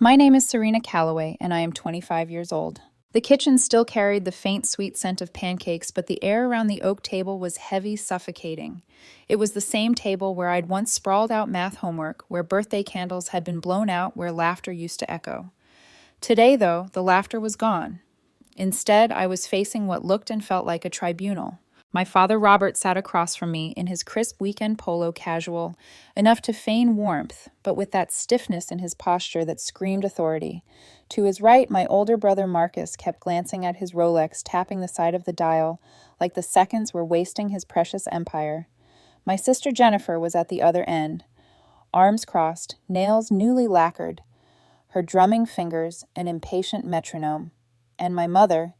My name is Serena Calloway, and I am 25 years old. The kitchen still carried the faint, sweet scent of pancakes, but the air around the oak table was heavy, suffocating. It was the same table where I'd once sprawled out math homework, where birthday candles had been blown out, where laughter used to echo. Today, though, the laughter was gone. Instead, I was facing what looked and felt like a tribunal. My father Robert sat across from me in his crisp weekend polo casual, enough to feign warmth, but with that stiffness in his posture that screamed authority. To his right, my older brother Marcus kept glancing at his Rolex, tapping the side of the dial, like the seconds were wasting his precious empire. My sister Jennifer was at the other end, arms crossed, nails newly lacquered, her drumming fingers an impatient metronome. And my mother,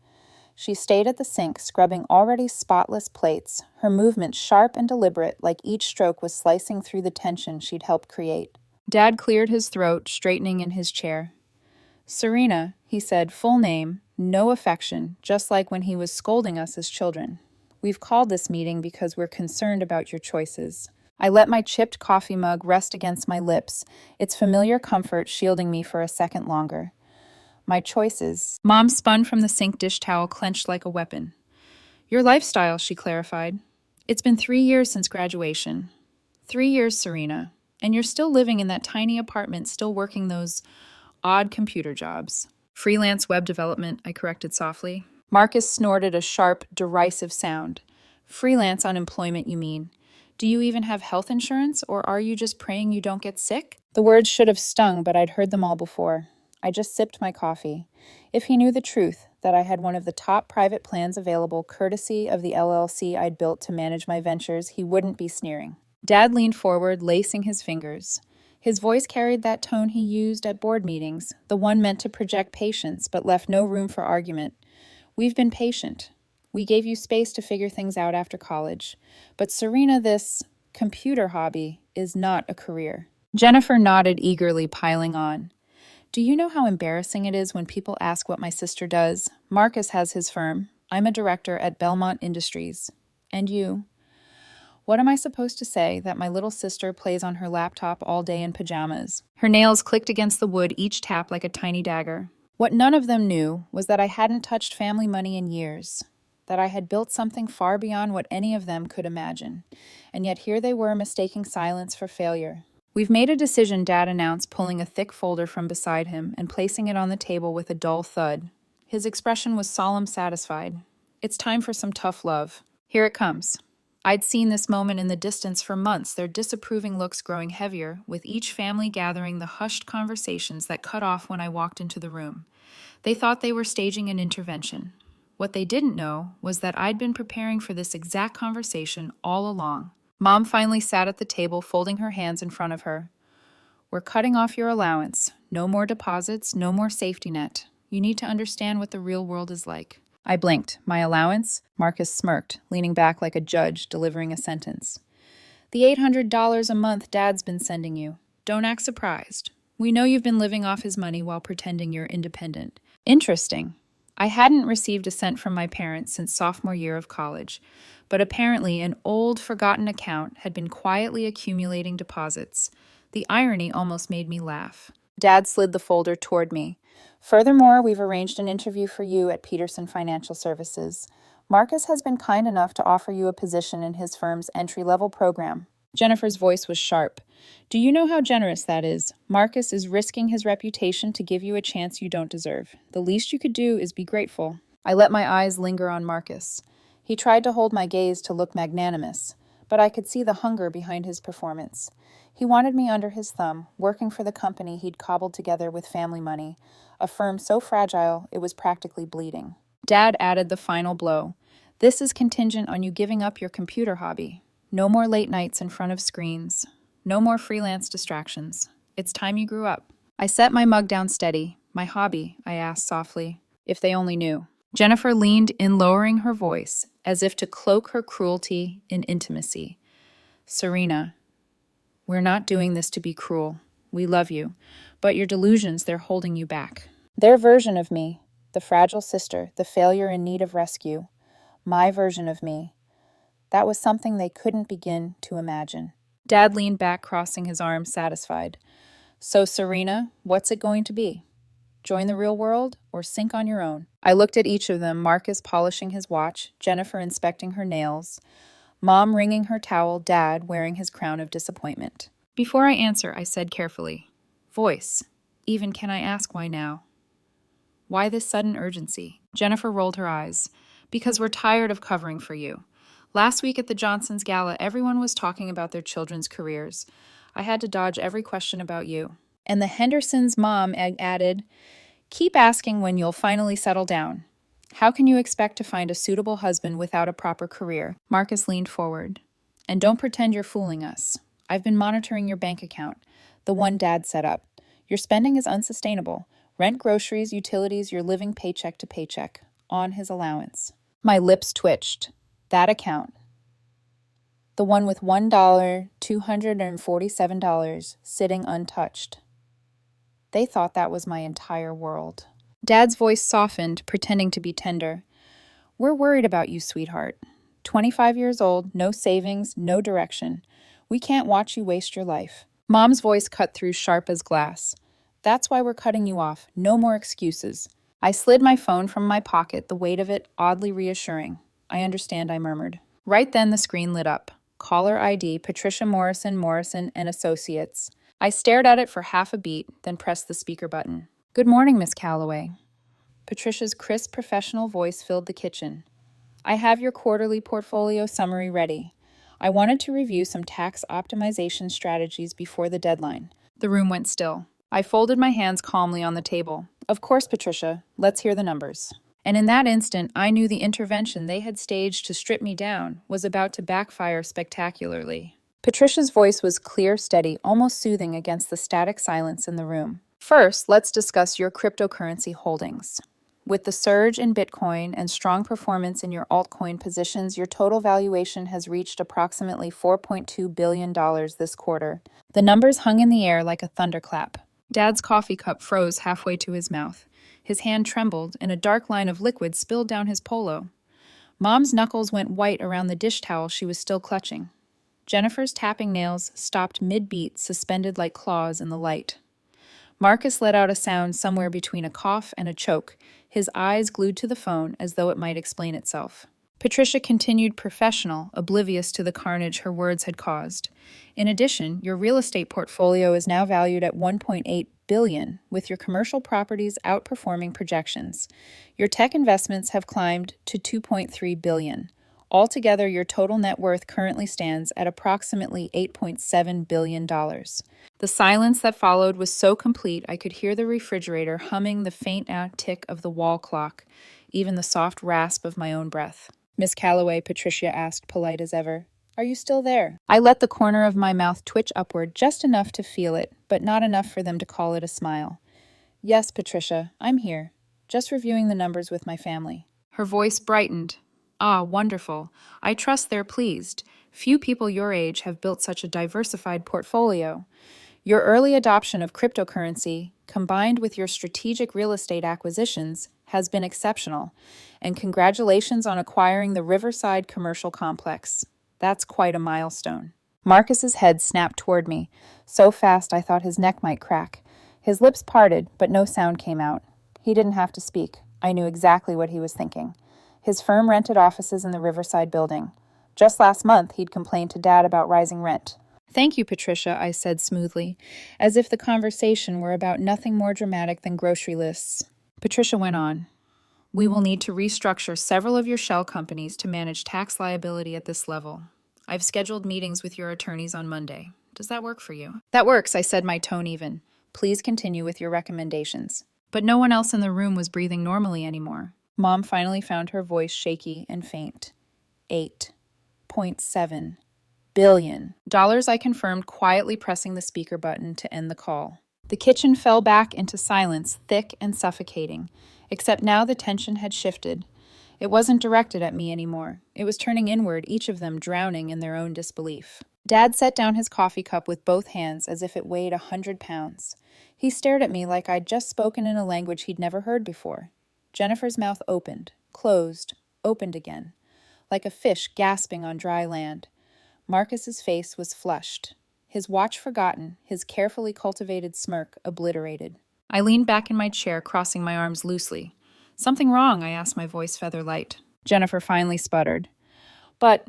she stayed at the sink, scrubbing already spotless plates, her movements sharp and deliberate, like each stroke was slicing through the tension she'd helped create. Dad cleared his throat, straightening in his chair. "Serena," he said, full name, no affection, just like when he was scolding us as children. "We've called this meeting because we're concerned about your choices." I let my chipped coffee mug rest against my lips, its familiar comfort shielding me for a second longer. My choices. Mom spun from the sink dish towel clenched like a weapon. "Your lifestyle," she clarified. "It's been 3 years since graduation. 3 years, Serena. And you're still living in that tiny apartment, still working those odd computer jobs." "Freelance web development," I corrected softly. Marcus snorted a sharp, derisive sound. "Freelance unemployment, you mean? Do you even have health insurance, or are you just praying you don't get sick?" The words should have stung, but I'd heard them all before. I just sipped my coffee. If he knew the truth, that I had one of the top private plans available courtesy of the LLC I'd built to manage my ventures, he wouldn't be sneering. Dad leaned forward, lacing his fingers. His voice carried that tone he used at board meetings, the one meant to project patience but left no room for argument. "We've been patient. We gave you space to figure things out after college. But Serena, this computer hobby is not a career." Jennifer nodded eagerly, piling on. "Do you know how embarrassing it is when people ask what my sister does? Marcus has his firm. I'm a director at Belmont Industries. And you? What am I supposed to say, that my little sister plays on her laptop all day in pajamas?" Her nails clicked against the wood, each tap like a tiny dagger. What none of them knew was that I hadn't touched family money in years, that I had built something far beyond what any of them could imagine. And yet here they were, mistaking silence for failure. "We've made a decision," Dad announced, pulling a thick folder from beside him and placing it on the table with a dull thud. His expression was solemn, satisfied. "It's time for some tough love. Here it comes." I'd seen this moment in the distance for months, their disapproving looks growing heavier, with each family gathering the hushed conversations that cut off when I walked into the room. They thought they were staging an intervention. What they didn't know was that I'd been preparing for this exact conversation all along. Mom finally sat at the table, folding her hands in front of her. "We're cutting off your allowance. No more deposits, no more safety net. You need to understand what the real world is like." I blinked. "My allowance?" Marcus smirked, leaning back like a judge delivering a sentence. "The $800 a month Dad's been sending you. Don't act surprised. We know you've been living off his money while pretending you're independent." Interesting. I hadn't received a cent from my parents since sophomore year of college, but apparently an old, forgotten account had been quietly accumulating deposits. The irony almost made me laugh. Dad slid the folder toward me. "Furthermore, we've arranged an interview for you at Peterson Financial Services. Marcus has been kind enough to offer you a position in his firm's entry-level program." Jennifer's voice was sharp. "Do you know how generous that is? Marcus is risking his reputation to give you a chance you don't deserve. The least you could do is be grateful." I let my eyes linger on Marcus. He tried to hold my gaze to look magnanimous, but I could see the hunger behind his performance. He wanted me under his thumb, working for the company he'd cobbled together with family money, a firm so fragile it was practically bleeding. Dad added the final blow. "This is contingent on you giving up your computer hobby. No more late nights in front of screens. No more freelance distractions. It's time you grew up." I set my mug down steady. "My hobby?" I asked softly. "If they only knew." Jennifer leaned in, lowering her voice, as if to cloak her cruelty in intimacy. "Serena, we're not doing this to be cruel. We love you. But your delusions, they're holding you back." Their version of me, the fragile sister, the failure in need of rescue. My version of me. That was something they couldn't begin to imagine. Dad leaned back, crossing his arms, satisfied. So, Serena, what's it going to be? Join the real world or sink on your own? I looked at each of them, Marcus polishing his watch, Jennifer inspecting her nails, Mom wringing her towel, Dad wearing his crown of disappointment. Before I answer, I said carefully, Voice, even can I ask why now? Why this sudden urgency? Jennifer rolled her eyes. Because we're tired of covering for you. Last week at the Johnsons' gala, everyone was talking about their children's careers. I had to dodge every question about you. And the Hendersons' mom added, Keep asking when you'll finally settle down. How can you expect to find a suitable husband without a proper career? Marcus leaned forward. And don't pretend you're fooling us. I've been monitoring your bank account, the one Dad set up. Your spending is unsustainable. Rent, groceries, utilities, you're living paycheck to paycheck, on his allowance. My lips twitched. That account. The one with $247 sitting untouched. They thought that was my entire world. Dad's voice softened, pretending to be tender. We're worried about you, sweetheart. 25 years old, no savings, no direction. We can't watch you waste your life. Mom's voice cut through sharp as glass. That's why we're cutting you off. No more excuses. I slid my phone from my pocket, the weight of it oddly reassuring. I understand, I murmured. Right then the screen lit up. Caller ID, Patricia Morrison and Associates. I stared at it for half a beat, then pressed the speaker button. Good morning, Miss Calloway. Patricia's crisp professional voice filled the kitchen. I have your quarterly portfolio summary ready. I wanted to review some tax optimization strategies before the deadline. The room went still. I folded my hands calmly on the table. Of course, Patricia. Let's hear the numbers. And in that instant, I knew the intervention they had staged to strip me down was about to backfire spectacularly. Patricia's voice was clear, steady, almost soothing against the static silence in the room. First, let's discuss your cryptocurrency holdings. With the surge in Bitcoin and strong performance in your altcoin positions, your total valuation has reached approximately $4.2 billion this quarter. The numbers hung in the air like a thunderclap. Dad's coffee cup froze halfway to his mouth. His hand trembled, and a dark line of liquid spilled down his polo. Mom's knuckles went white around the dish towel she was still clutching. Jennifer's tapping nails stopped mid-beat, suspended like claws in the light. Marcus let out a sound somewhere between a cough and a choke, his eyes glued to the phone as though it might explain itself. Patricia continued professional, oblivious to the carnage her words had caused. In addition, your real estate portfolio is now valued at $1.8 billion, with your commercial properties outperforming projections. Your tech investments have climbed to $2.3 billion. Altogether, your total net worth currently stands at approximately $8.7 billion. The silence that followed was so complete I could hear the refrigerator humming, the faint tick of the wall clock, even the soft rasp of my own breath. Miss Calloway, Patricia asked, polite as ever, are you still there? I let the corner of my mouth twitch upward just enough to feel it, but not enough for them to call it a smile. Yes, Patricia, I'm here, just reviewing the numbers with my family. Her voice brightened. Ah, wonderful. I trust they're pleased. Few people your age have built such a diversified portfolio. Your early adoption of cryptocurrency, combined with your strategic real estate acquisitions, has been exceptional, and congratulations on acquiring the Riverside Commercial Complex. That's quite a milestone. Marcus's head snapped toward me, so fast I thought his neck might crack. His lips parted, but no sound came out. He didn't have to speak. I knew exactly what he was thinking. His firm rented offices in the Riverside building. Just last month, he'd complained to Dad about rising rent. Thank you, Patricia, I said smoothly, as if the conversation were about nothing more dramatic than grocery lists. Patricia went on. We will need to restructure several of your shell companies to manage tax liability at this level. I've scheduled meetings with your attorneys on Monday. Does that work for you? That works, I said, my tone even. Please continue with your recommendations. But no one else in the room was breathing normally anymore. Mom finally found her voice shaky and faint. $8.7 billion. Dollars, I confirmed, quietly pressing the speaker button to end the call. The kitchen fell back into silence, thick and suffocating, except now the tension had shifted. It wasn't directed at me anymore. It was turning inward, each of them drowning in their own disbelief. Dad set down his coffee cup with both hands as if it weighed 100 pounds. He stared at me like I'd just spoken in a language he'd never heard before. Jennifer's mouth opened, closed, opened again, like a fish gasping on dry land. Marcus's face was flushed. his watch forgotten, his carefully cultivated smirk obliterated. I leaned back in my chair, crossing my arms loosely. "Something wrong?" I asked, my voice feather light. Jennifer finally sputtered. But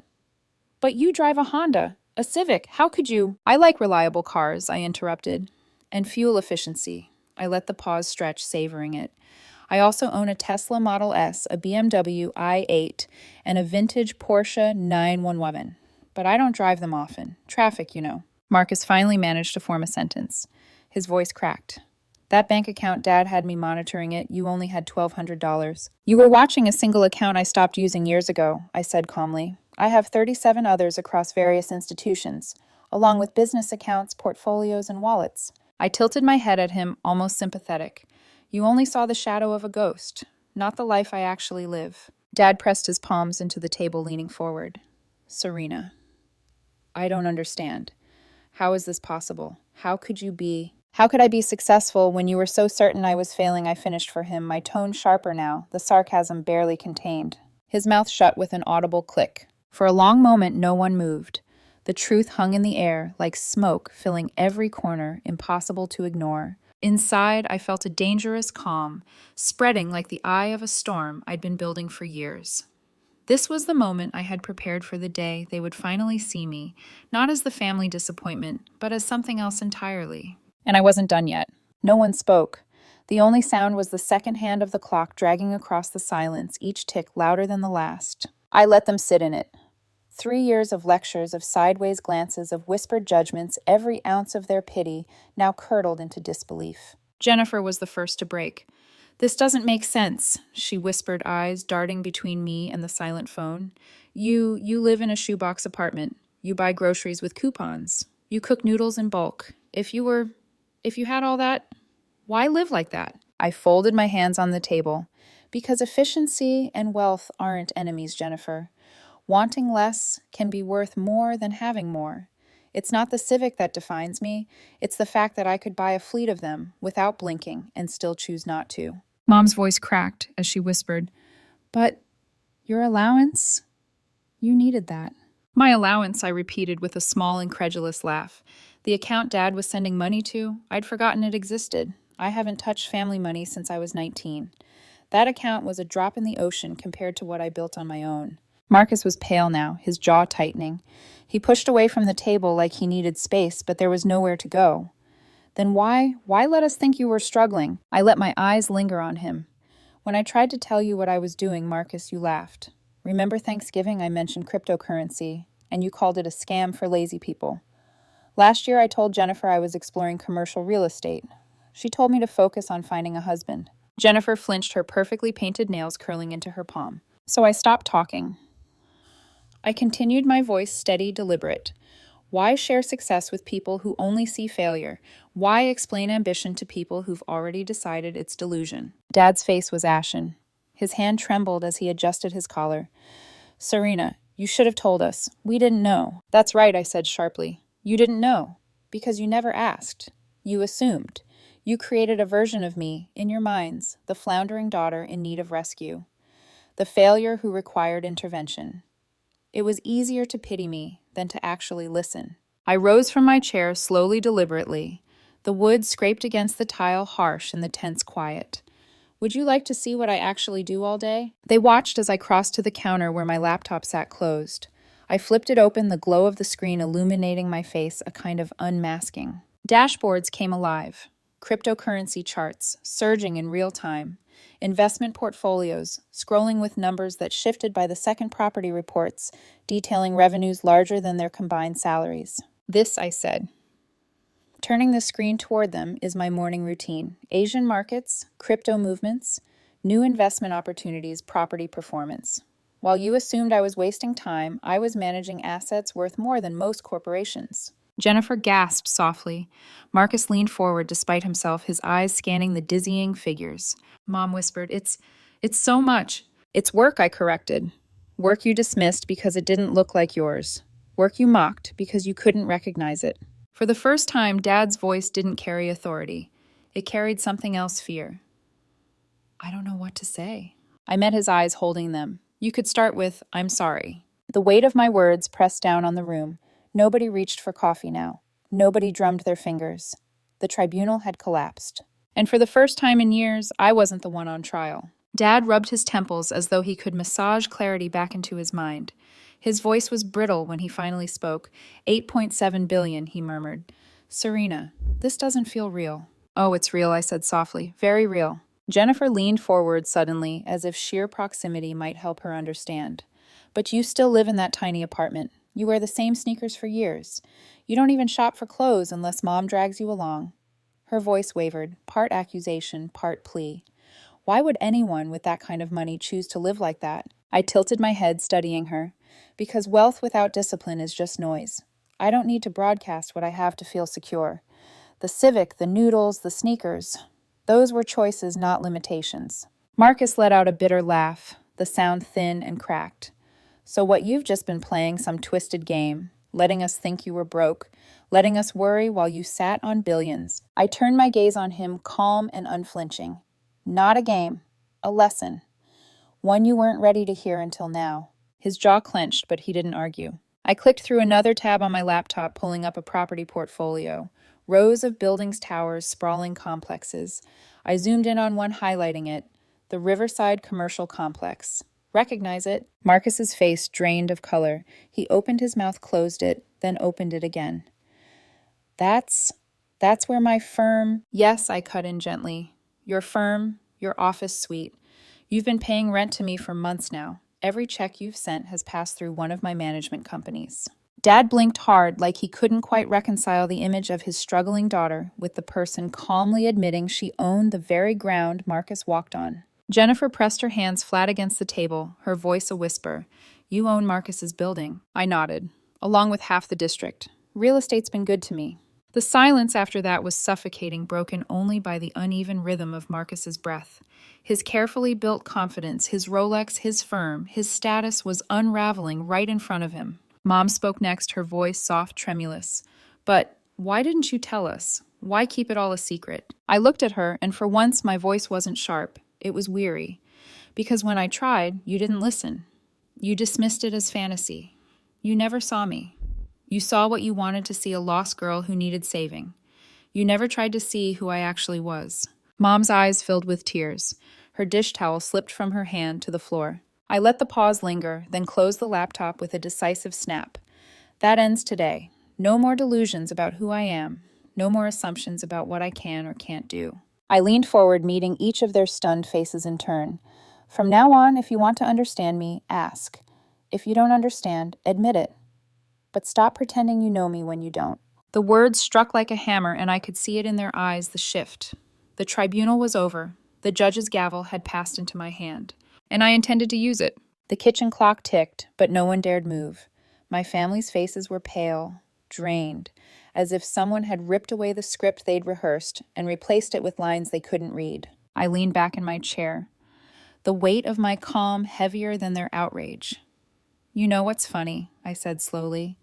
you drive a Honda, a Civic. How could you?" "I like reliable cars," I interrupted. "And fuel efficiency." I let the pause stretch, savoring it. "I also own a Tesla Model S, a BMW i8, and a vintage Porsche 911. But I don't drive them often. Traffic, you know." Marcus finally managed to form a sentence. His voice cracked. "That bank account, Dad had me monitoring it. You only had $1,200. "You were watching a single account I stopped using years ago," I said calmly. "I have 37 others across various institutions, along with business accounts, portfolios, and wallets." I tilted my head at him, almost sympathetic. "You only saw the shadow of a ghost, not the life I actually live." Dad pressed his palms into the table, leaning forward. "Serena, I don't understand. How is this possible? How could I be successful when you were so certain I was failing?" I finished for him, my tone sharper now, the sarcasm barely contained. His mouth shut with an audible click. For a long moment, no one moved. The truth hung in the air, like smoke, filling every corner, impossible to ignore. Inside, I felt a dangerous calm, spreading like the eye of a storm I'd been building for years. This was the moment I had prepared for the day they would finally see me, not as the family disappointment, but as something else entirely. And I wasn't done yet. No one spoke. The only sound was the second hand of the clock dragging across the silence, each tick louder than the last. I let them sit in it. 3 years of lectures, of sideways glances, of whispered judgments, every ounce of their pity now curdled into disbelief. Jennifer was the first to break. "This doesn't make sense," she whispered, eyes darting between me and the silent phone. You live in a shoebox apartment. You buy groceries with coupons. You cook noodles in bulk. If you had all that, why live like that?" I folded my hands on the table. "Because efficiency and wealth aren't enemies, Jennifer. Wanting less can be worth more than having more. It's not the Civic that defines me. It's the fact that I could buy a fleet of them without blinking and still choose not to." Mom's voice cracked as she whispered, "But your allowance? You needed that." "My allowance," I repeated with a small, incredulous laugh. "The account Dad was sending money to, I'd forgotten it existed. I haven't touched family money since I was 19. That account was a drop in the ocean compared to what I built on my own." Marcus was pale now, his jaw tightening. He pushed away from the table like he needed space, but there was nowhere to go. "Then why let us think you were struggling?" I let my eyes linger on him. "When I tried to tell you what I was doing, Marcus, you laughed. Remember Thanksgiving I mentioned cryptocurrency, and you called it a scam for lazy people. Last year I told Jennifer I was exploring commercial real estate. She told me to focus on finding a husband." Jennifer flinched, her perfectly painted nails curling into her palm. So I stopped talking. I continued, my voice steady, deliberate. Why share success with people who only see failure? Why explain ambition to people who've already decided it's delusion? Dad's face was ashen. His hand trembled as he adjusted his collar. "Serena, you should have told us. We didn't know." "That's right," I said sharply. "You didn't know. Because you never asked. You assumed. You created a version of me, in your minds, the floundering daughter in need of rescue. The failure who required intervention. It was easier to pity me than to actually listen." I rose from my chair, slowly, deliberately. The wood scraped against the tile, harsh in the tense quiet. "Would you like to see what I actually do all day?" They watched as I crossed to the counter where my laptop sat closed. I flipped it open, the glow of the screen illuminating my face, a kind of unmasking. Dashboards came alive. Cryptocurrency charts, surging in real time. Investment portfolios, scrolling with numbers that shifted by the second, property reports, detailing revenues larger than their combined salaries. "This," I said, turning the screen toward them, "is my morning routine. Asian markets, crypto movements, new investment opportunities, property performance. While you assumed I was wasting time, I was managing assets worth more than most corporations." Jennifer gasped softly. Marcus leaned forward despite himself, his eyes scanning the dizzying figures. Mom whispered, It's so much." "It's work," I corrected. "Work you dismissed because it didn't look like yours. Work you mocked because you couldn't recognize it." For the first time, Dad's voice didn't carry authority. It carried something else, fear. I don't know what to say. I met his eyes, holding them. "You could start with, 'I'm sorry.'" The weight of my words pressed down on the room. Nobody reached for coffee now. Nobody drummed their fingers. The tribunal had collapsed. And for the first time in years, I wasn't the one on trial. Dad rubbed his temples as though he could massage clarity back into his mind. His voice was brittle when he finally spoke. 8.7 billion, he murmured. Serena, this doesn't feel real. Oh, it's real, I said softly. Very real. Jennifer leaned forward suddenly, as if sheer proximity might help her understand. But you still live in that tiny apartment. You wear the same sneakers for years. You don't even shop for clothes unless Mom drags you along. Her voice wavered, part accusation, part plea. Why would anyone with that kind of money choose to live like that? I tilted my head, studying her. Because wealth without discipline is just noise. I don't need to broadcast what I have to feel secure. The Civic, the noodles, the sneakers. Those were choices, not limitations. Marcus let out a bitter laugh, the sound thin and cracked. So what you've just been playing some twisted game, letting us think you were broke, letting us worry while you sat on billions. I turned my gaze on him, calm and unflinching. Not a game, a lesson. One you weren't ready to hear until now. His jaw clenched, but he didn't argue. I clicked through another tab on my laptop, pulling up a property portfolio. Rows of buildings, towers, sprawling complexes. I zoomed in on one, highlighting it. The Riverside Commercial Complex. Recognize it? Marcus's face drained of color. He opened his mouth, closed it, then opened it again. That's where my firm... Yes, I cut in gently. Your firm, your office suite. You've been paying rent to me for months now. Every check you've sent has passed through one of my management companies. Dad blinked hard, like he couldn't quite reconcile the image of his struggling daughter with the person calmly admitting she owned the very ground Marcus walked on. Jennifer pressed her hands flat against the table, her voice a whisper. You own Marcus's building. I nodded. Along with half the district. Real estate's been good to me. The silence after that was suffocating, broken only by the uneven rhythm of Marcus's breath. His carefully built confidence, his Rolex, his firm, his status was unraveling right in front of him. Mom spoke next, her voice soft, tremulous. But why didn't you tell us? Why keep it all a secret? I looked at her, and for once my voice wasn't sharp. It was weary. Because when I tried, you didn't listen. You dismissed it as fantasy. You never saw me. You saw what you wanted to see, a lost girl who needed saving. You never tried to see who I actually was. Mom's eyes filled with tears. Her dish towel slipped from her hand to the floor. I let the pause linger, then closed the laptop with a decisive snap. That ends today. No more delusions about who I am. No more assumptions about what I can or can't do. I leaned forward, meeting each of their stunned faces in turn. From now on, if you want to understand me, ask. If you don't understand, admit it. But stop pretending you know me when you don't. The words struck like a hammer, and I could see it in their eyes, the shift. The tribunal was over. The judge's gavel had passed into my hand, and I intended to use it. The kitchen clock ticked, but no one dared move. My family's faces were pale, drained, as if someone had ripped away the script they'd rehearsed and replaced it with lines they couldn't read. I leaned back in my chair, the weight of my calm heavier than their outrage. You know what's funny, I said slowly.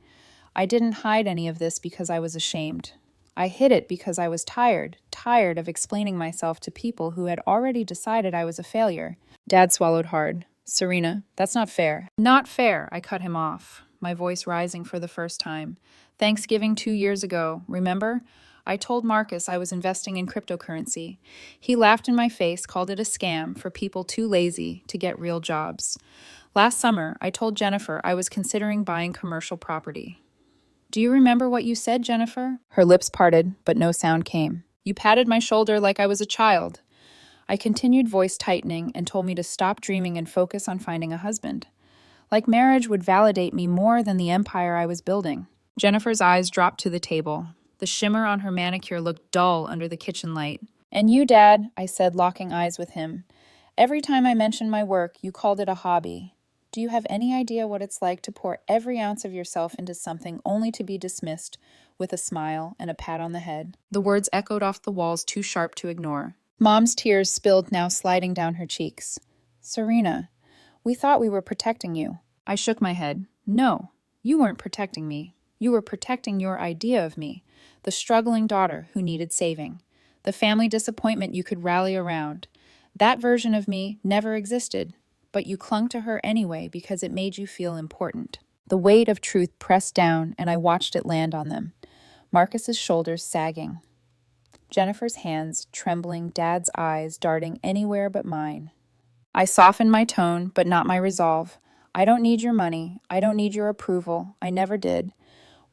I didn't hide any of this because I was ashamed. I hid it because I was tired of explaining myself to people who had already decided I was a failure. Dad swallowed hard. Serena, that's not fair. Not fair, I cut him off, my voice rising for the first time. Thanksgiving 2 years ago, remember? I told Marcus I was investing in cryptocurrency. He laughed in my face, called it a scam for people too lazy to get real jobs. Last summer, I told Jennifer I was considering buying commercial property. Do you remember what you said, Jennifer? Her lips parted, but no sound came. You patted my shoulder like I was a child. I continued, voice tightening, and told me to stop dreaming and focus on finding a husband. Like marriage would validate me more than the empire I was building. Jennifer's eyes dropped to the table. The shimmer on her manicure looked dull under the kitchen light. And you, Dad, I said, locking eyes with him. Every time I mentioned my work, you called it a hobby. Do you have any idea what it's like to pour every ounce of yourself into something only to be dismissed with a smile and a pat on the head? The words echoed off the walls, too sharp to ignore. Mom's tears spilled, now sliding down her cheeks. Serena, we thought we were protecting you. I shook my head. No, you weren't protecting me. You were protecting your idea of me, the struggling daughter who needed saving, the family disappointment you could rally around. That version of me never existed. But you clung to her anyway because it made you feel important. The weight of truth pressed down, and I watched it land on them. Marcus's shoulders sagging. Jennifer's hands trembling, Dad's eyes darting anywhere but mine. I softened my tone, but not my resolve. I don't need your money. I don't need your approval. I never did.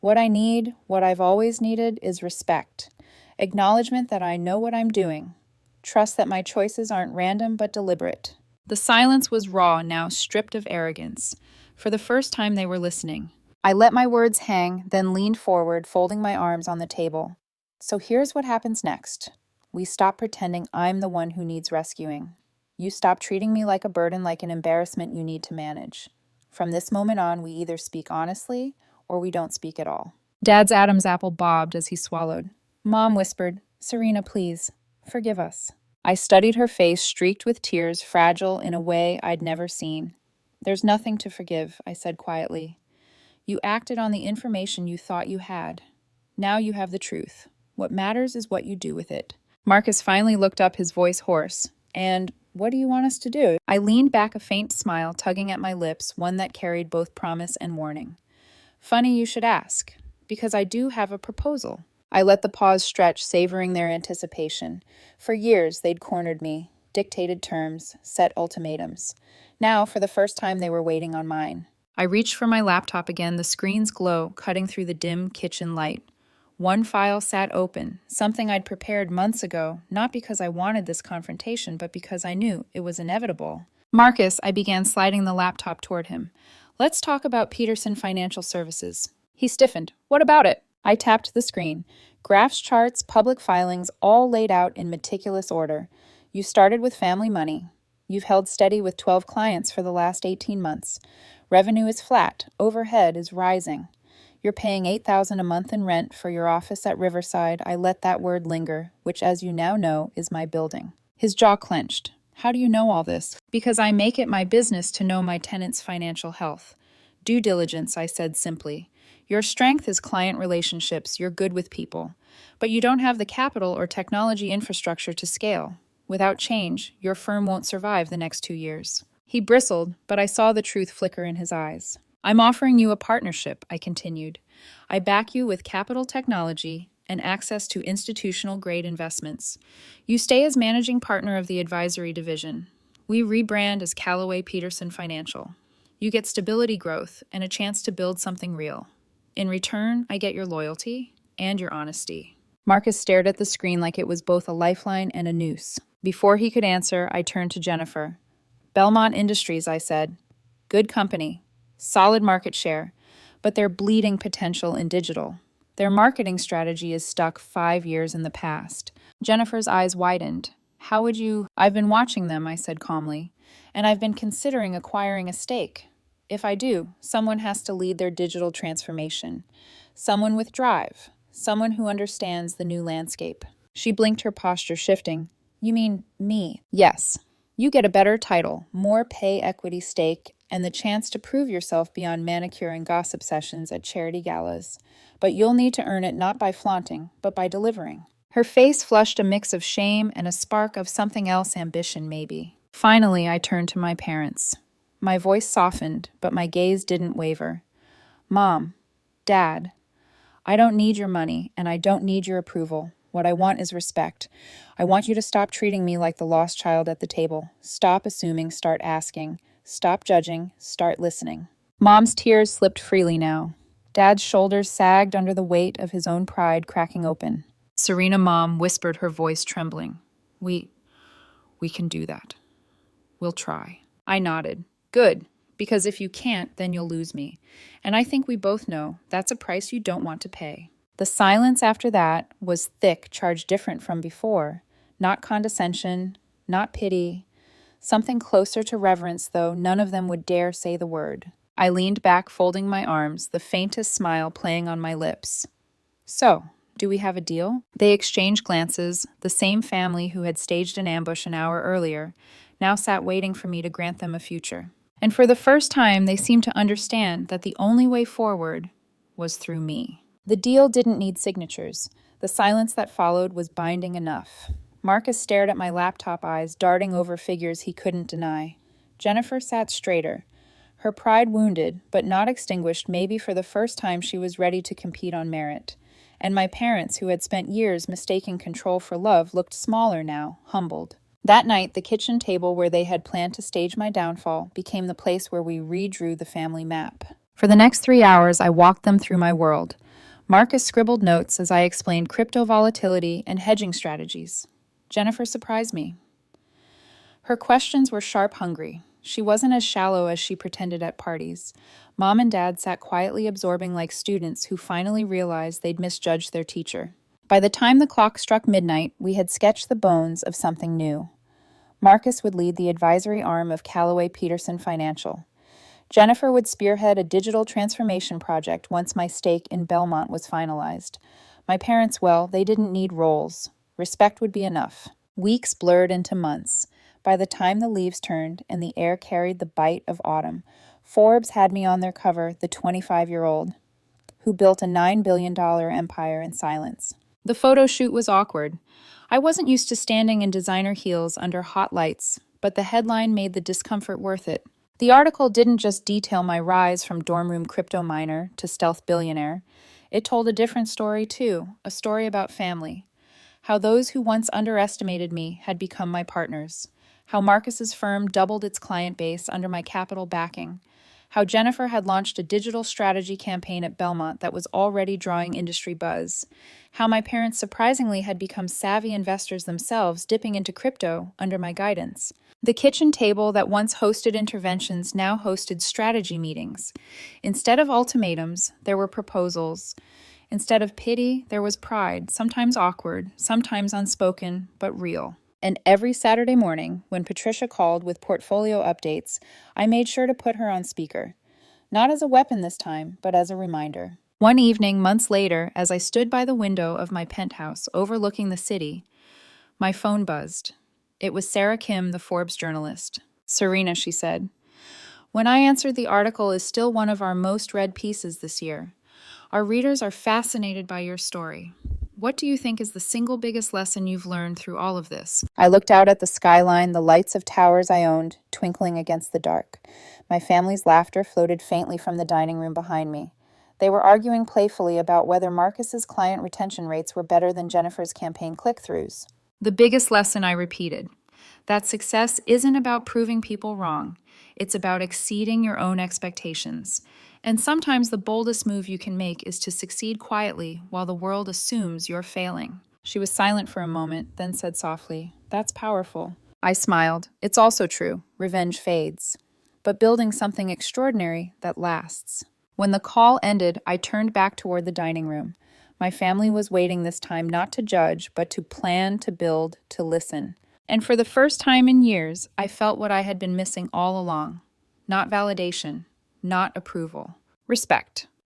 What I need, what I've always needed, is respect. Acknowledgement that I know what I'm doing. Trust that my choices aren't random but deliberate. The silence was raw, now stripped of arrogance. For the first time, they were listening. I let my words hang, then leaned forward, folding my arms on the table. So here's what happens next. We stop pretending I'm the one who needs rescuing. You stop treating me like a burden, like an embarrassment you need to manage. From this moment on, we either speak honestly or we don't speak at all. Dad's Adam's apple bobbed as he swallowed. Mom whispered, Serena, please, forgive us. I studied her face, streaked with tears, fragile in a way I'd never seen. There's nothing to forgive, I said quietly. You acted on the information you thought you had. Now you have the truth. What matters is what you do with it. Marcus finally looked up, his voice hoarse. And what do you want us to do? I leaned back, a faint smile tugging at my lips, one that carried both promise and warning. Funny you should ask, because I do have a proposal. I let the pause stretch, savoring their anticipation. For years, they'd cornered me, dictated terms, set ultimatums. Now, for the first time, they were waiting on mine. I reached for my laptop again, the screen's glow cutting through the dim kitchen light. One file sat open, something I'd prepared months ago, not because I wanted this confrontation, but because I knew it was inevitable. Marcus, I began sliding the laptop toward him. Let's talk about Peterson Financial Services. He stiffened. What about it? I tapped the screen. Graphs, charts, public filings, all laid out in meticulous order. You started with family money. You've held steady with 12 clients for the last 18 months. Revenue is flat. Overhead is rising. You're paying $8,000 a month in rent for your office at Riverside. I let that word linger, which, as you now know, is my building. His jaw clenched. How do you know all this? Because I make it my business to know my tenants' financial health. Due diligence, I said simply. Your strength is client relationships. You're good with people. But you don't have the capital or technology infrastructure to scale. Without change, your firm won't survive the next 2 years. He bristled, but I saw the truth flicker in his eyes. I'm offering you a partnership, I continued. I back you with capital technology and access to institutional-grade investments. You stay as managing partner of the advisory division. We rebrand as Callaway Peterson Financial. You get stability, growth, and a chance to build something real. In return, I get your loyalty and your honesty. Marcus stared at the screen like it was both a lifeline and a noose. Before he could answer, I turned to Jennifer. Belmont Industries, I said. Good company. Solid market share, but they're bleeding potential in digital. Their marketing strategy is stuck 5 years in the past. Jennifer's eyes widened. How would you... I've been watching them, I said calmly, and I've been considering acquiring a stake. If I do, someone has to lead their digital transformation. Someone with drive. Someone who understands the new landscape. She blinked, her posture shifting. You mean me? Yes. You get a better title, more pay equity stake, and the chance to prove yourself beyond manicure and gossip sessions at charity galas. But you'll need to earn it not by flaunting, but by delivering. Her face flushed a mix of shame and a spark of something else, ambition maybe. Finally, I turned to my parents. My voice softened, but my gaze didn't waver. Mom, Dad, I don't need your money, and I don't need your approval. What I want is respect. I want you to stop treating me like the lost child at the table. Stop assuming, start asking. Stop judging, start listening. Mom's tears slipped freely now. Dad's shoulders sagged under the weight of his own pride cracking open. Serena, Mom whispered, her voice trembling. We can do that. We'll try. I nodded. Good, because if you can't, then you'll lose me. And I think we both know that's a price you don't want to pay. The silence after that was thick, charged different from before. Not condescension, not pity. Something closer to reverence, though none of them would dare say the word. I leaned back, folding my arms, the faintest smile playing on my lips. So, do we have a deal? They exchanged glances. The same family who had staged an ambush an hour earlier now sat waiting for me to grant them a future. And for the first time, they seemed to understand that the only way forward was through me. The deal didn't need signatures. The silence that followed was binding enough. Marcus stared at my laptop, eyes darting over figures he couldn't deny. Jennifer sat straighter, her pride wounded, but not extinguished. Maybe for the first time she was ready to compete on merit. And my parents, who had spent years mistaking control for love, looked smaller now, humbled. That night, the kitchen table where they had planned to stage my downfall became the place where we redrew the family map. For the next 3 hours, I walked them through my world. Marcus scribbled notes as I explained crypto volatility and hedging strategies. Jennifer surprised me. Her questions were sharp hungry. She wasn't as shallow as she pretended at parties. Mom and Dad sat quietly absorbing like students who finally realized they'd misjudged their teacher. By the time the clock struck midnight, we had sketched the bones of something new. Marcus would lead the advisory arm of Callaway Peterson Financial. Jennifer would spearhead a digital transformation project once my stake in Belmont was finalized. My parents, well, they didn't need roles. Respect would be enough. Weeks blurred into months. By the time the leaves turned and the air carried the bite of autumn, Forbes had me on their cover, the 25-year-old, who built a $9 billion empire in silence. The photo shoot was awkward. I wasn't used to standing in designer heels under hot lights, but the headline made the discomfort worth it. The article didn't just detail my rise from dorm room crypto miner to stealth billionaire. It told a different story, too, a story about family. How those who once underestimated me had become my partners. How Marcus's firm doubled its client base under my capital backing. How Jennifer had launched a digital strategy campaign at Belmont that was already drawing industry buzz. How my parents surprisingly had become savvy investors themselves, dipping into crypto under my guidance. The kitchen table that once hosted interventions now hosted strategy meetings. Instead of ultimatums, there were proposals. Instead of pity, there was pride, sometimes awkward, sometimes unspoken, but real. And every Saturday morning, when Patricia called with portfolio updates, I made sure to put her on speaker. Not as a weapon this time, but as a reminder. One evening, months later, as I stood by the window of my penthouse overlooking the city, my phone buzzed. It was Sarah Kim, the Forbes journalist. "Serena," she said, "when I answered, the article is still one of our most read pieces this year. Our readers are fascinated by your story. What do you think is the single biggest lesson you've learned through all of this?" I looked out at the skyline, the lights of towers I owned, twinkling against the dark. My family's laughter floated faintly from the dining room behind me. They were arguing playfully about whether Marcus's client retention rates were better than Jennifer's campaign click-throughs. The biggest lesson, I repeated, that success isn't about proving people wrong. It's about exceeding your own expectations. And sometimes the boldest move you can make is to succeed quietly while the world assumes you're failing. She was silent for a moment, then said softly, "That's powerful." I smiled. It's also true. Revenge fades. But building something extraordinary that lasts. When the call ended, I turned back toward the dining room. My family was waiting this time not to judge, but to plan, to build, to listen. And for the first time in years, I felt what I had been missing all along. Not validation. Not approval. Respect.